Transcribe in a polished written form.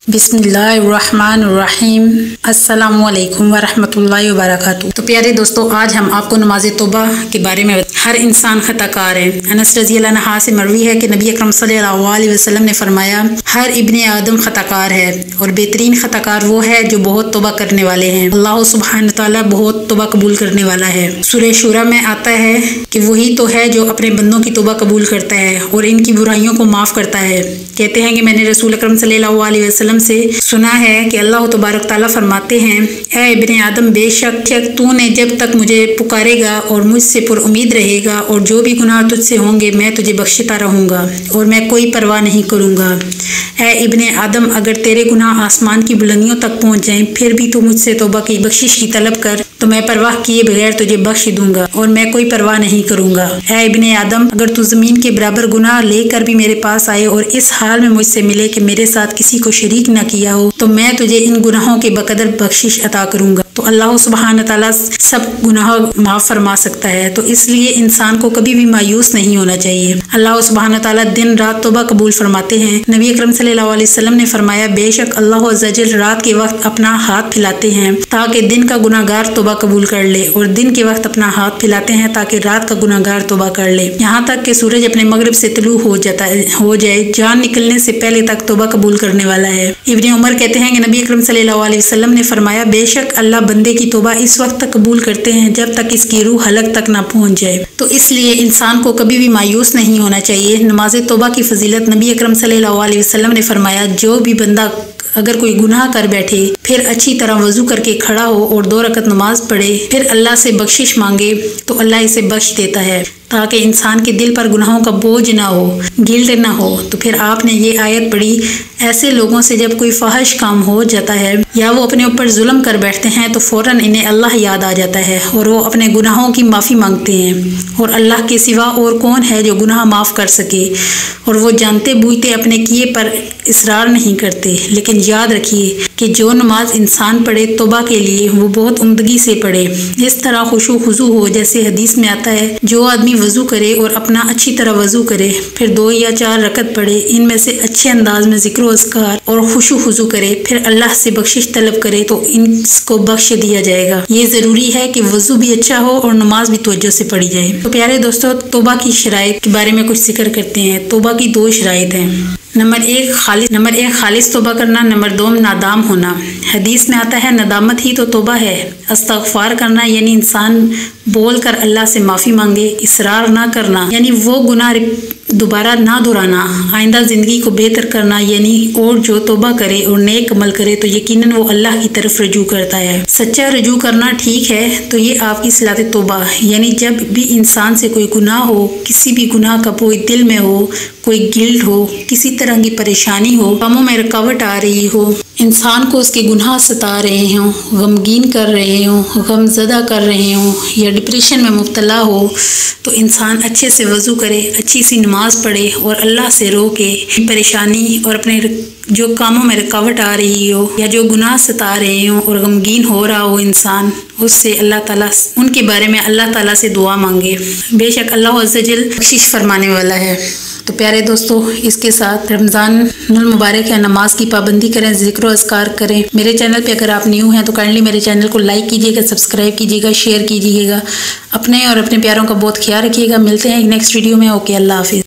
बिस्मिल्लाहिर्रहमानिर्रहीम। अस्सलामुअलैकुम वरहमतुल्लाहि वबरकातुहू। तो प्यारे दोस्तों, आज हम आपको नमाज तौबा के बारे में हर इंसान खताकार है। अनस रज़ियल्लाहु अन्हु से मरवी है कि नबी अकरम सल्लल्लाहु अलैहि वसल्लम ने फरमाया, हर इब्ने आदम खताकार है और बेहतरीन खताकार वो है जो बहुत तौबा करने वाले हैं। अल्लाह सुब्हान तआला बहुत तौबा कबूल करने वाला है। सूरह शूरा में आता है कि वही तो है जो अपने बंदों की तौबा कबूल करता है और इनकी बुराइयों को माफ करता है। कहते हैं कि मैंने रसूल अकरम सल्लल्लाहु अलैहि वसल्लम से सुना है कि अल्लाह तबारक ताला फरमाते हैं, ऐ इब्ने आदम, बेशक तूने जब तक मुझे पुकारेगा और मुझसे पुरउम्मीद रहेगा और जो भी गुनाह तुझसे होंगे मैं तुझे बख्शता रहूँगा और मैं कोई परवाह नहीं करूँगा। ऐ इब्ने आदम, अगर तेरे गुनाह आसमान की बुलंदियों तक पहुँच जाएं फिर भी तू मुझसे तौबा की बख्शिश की तलब कर तो मैं परवाह किए बगैर तुझे बख्श दूंगा और मैं कोई परवाह नहीं करूँगा। ऐ इब्ने आदम, अगर तू ज़मीन के बराबर गुनाह लेकर भी मेरे पास आए और इस हाल में मुझसे मिले कि मेरे साथ किसी को शरीक न किया हो तो मैं तुझे इन गुनाहों के बकदर बख्शिश अता करूँगा। तो अल्लाह सुब्हान तआला सब गुनाह माफ़ फरमा सकता है, तो इसलिए इंसान को कभी भी मायूस नहीं होना चाहिए। अल्लाह सुब्हान तआला दिन रात तौबा कबूल फरमाते हैं। नबी अकरम सल्लल्लाहु अलैहि वसल्लम ने फरमाया, बेशक अल्लाह अज़्ज़ा वजल रात के वक्त अपना हाथ फैलाते हैं ताकि दिन का गुनाहगार तौबा कबूल कर ले और दिन के वक्त अपना हाथ फैलाते हैं ताकि रात का गुनाहगार तौबा कर ले, यहाँ तक कि सूरज अपने मगरिब से तुलू हो जाए, जान निकलने से पहले तक तौबा कबूल करने वाला है। इब्ने उमर कहते हैं कि नबी अकरम सल्लल्लाहु अलैहि वसल्लम ने फरमाया, बेशक अल्लाह बंदे की तौबा इस वक्त तक कबूल करते हैं जब तक इसकी रूह हलक तक ना पहुंच जाए। तो इसलिए इंसान को कभी भी मायूस नहीं होना चाहिए। नमाज तौबा की फजीलत नबी अकरम सल्लल्लाहु अलैहि वसल्लम ने फरमाया, जो भी बंदा अगर कोई गुनाह कर बैठे फिर अच्छी तरह वजू करके खड़ा हो और 2 रकत नमाज पढ़े फिर अल्लाह से बख्शिश मांगे तो अल्लाह इसे बख्श देता है ताकि इंसान के दिल पर गुनाहों का बोझ ना हो, गिल्ट ना हो। तो फिर आपने ये आयत पढ़ी, ऐसे लोगों से जब कोई फाहिश काम हो जाता है या वो अपने ऊपर जुल्म कर बैठते हैं तो फ़ौरन इन्हें अल्लाह याद आ जाता है और वो अपने गुनाहों की माफ़ी मांगते हैं और अल्लाह के सिवा और कौन है जो गुनाह माफ़ कर सके। और वो जानते बूझते अपने किए पर इसरार नहीं करते। लेकिन याद रखिए कि जो नमाज इंसान पढ़े तौबा के लिए वो बहुत उम्दगी से पढ़े, इस तरह खुशू खुजू हो जैसे हदीस में आता है, जो आदमी वज़ू करे और अपना अच्छी तरह वज़ू करे फिर 2 या 4 रकत पढ़े, इनमें से अच्छे अंदाज में ज़िक्र अस्कार और खुशू खुजू करे फिर अल्लाह से बख्शिश तलब करे तो इनको बख्श दिया जाएगा। ये ज़रूरी है कि वज़ू भी अच्छा हो और नमाज भी तवज्जो से पढ़ी जाए। तो प्यारे दोस्तों, तौबा की शराइत के बारे में कुछ जिक्र करते हैं। तौबा की 2 शराइत हैं। नंबर 1 खालिस तौबा करना, नंबर 2 नादाम होना। हदीस में आता है, नदामत ही तो तौबा है। इस्तग़फ़ार करना यानी इंसान बोल कर अल्लाह से माफ़ी मांगे, इसरार ना करना यानी वो गुनाह दोबारा ना दोहराना, आइंदा ज़िंदगी को बेहतर करना यानी और जो तौबा करे और नेक अमल करे तो यकीनन वो अल्लाह की तरफ रजू करता है। सच्चा रजू करना ठीक है तो ये आपकी सलात तौबा यानी जब भी इंसान से कोई गुनाह हो, किसी भी गुनाह का कोई दिल में हो, कोई गिल्ट हो, किसी तरह की परेशानी हो, कामों में रुकावट आ रही हो, इंसान को उसके गुनाह सता रहे हों, गमगीन कर रहे हों, गमज़दा कर रहे हों या डिप्रेशन में मुब्तला हो तो इंसान अच्छे से वज़ू करे, अच्छी सी नमाज पढ़े और अल्लाह से रो के परेशानी और अपने जो कामों में रुकावट आ रही हो या जो गुनाह सता रहे हों और गमगीन हो रहा हो इंसान, उससे अल्लाह ताला उनके बारे में अल्लाह ताला से दुआ मांगे। बेशक अल्लाह अज़्ज़ा वजल बख्शिश फरमाने वाला है। तो प्यारे दोस्तों, इसके साथ रमज़ान मुबारक है, नमाज की पाबंदी करें, ज़िक्र अस्कार करें। मेरे चैनल पे अगर आप न्यू हैं तो काइंडली मेरे चैनल को लाइक कीजिएगा, सब्सक्राइब कीजिएगा, शेयर कीजिएगा। अपने और अपने प्यारों का बहुत ख्याल रखिएगा। मिलते हैं एक नेक्स्ट वीडियो में। ओके, अल्लाह हाफिज़।